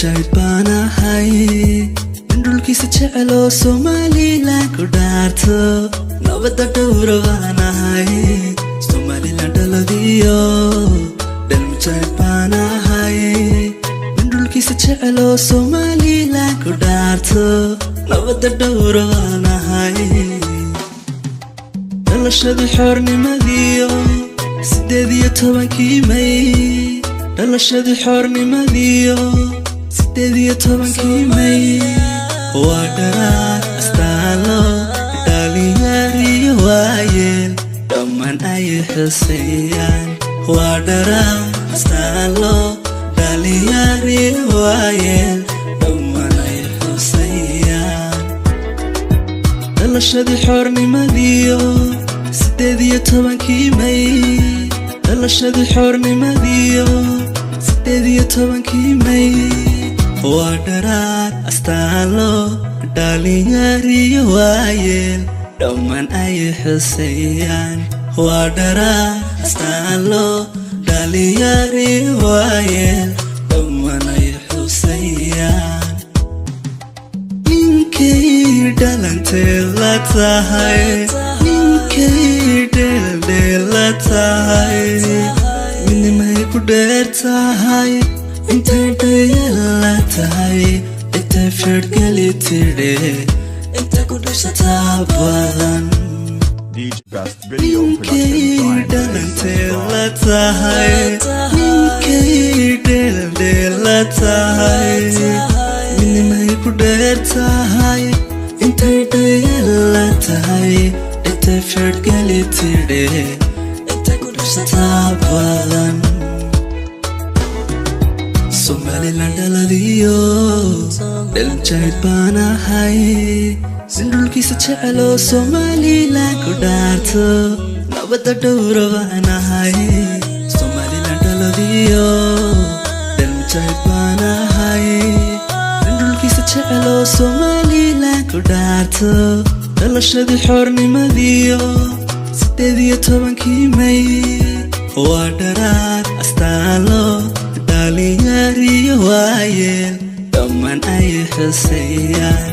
dhalanjayd baan ahay nin dhulkiisa jeceloo Somaliland ku dhaarto nabadda dhowra baan ahay Somaliland dhaladiyo dhalanjayd baan ahay nin dhulkiisa jeceloo Somaliland ku dhaarto nabadda dhowra baan ahay dhalashadii xornimadiyo 18 May dhalashadii xornimadiyo 18 May waa dharaar astaalo dhalinyariyo waayeel dhammaan ay xuseeyaan waa dharaar astaalo dhalinyariyo waayeel dhammaan ay xuseeyaan dhalashadii xornimadiyo 18 May dhalashadii xornimadiyo 18 May waa dharaar astaalo dhalinyariyo waayeel dhammaan ay xuseeyaan waa dharaar astaalo dhalinyariyo waayeel dhammaan ay xuseeyaan ninkay dhalantee la tahay ninkay dheeldheel la tahay midnimay ku dheer tahay intay dhayal la tahay intay firdhgeli tidhe intay ku dhibsataa badan ninkay dhalantee la tahay ninkay dheeldheel la tahay midnimay ku dheer tahay intay dhayal la tahay intay firdhgeli tidhe intay ku dhibsataa badan Somaliland dhaladiyo dhalanjayd baan ahay nin dhulkiisa jeceloo Somaliland ku dhaarto nabadda dhowra baan ahay Somaliland dhaladiyo dhalanjayd baan ahay nin dhulkiisa jeceloo Somaliland ku dhaarto dhalashadii xornimadiyo 18 May waa dharaar astaalo dhalinyariyo waayeel dhammaan ay xuseeyaan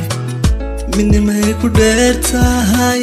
midnimay ku dheer tahay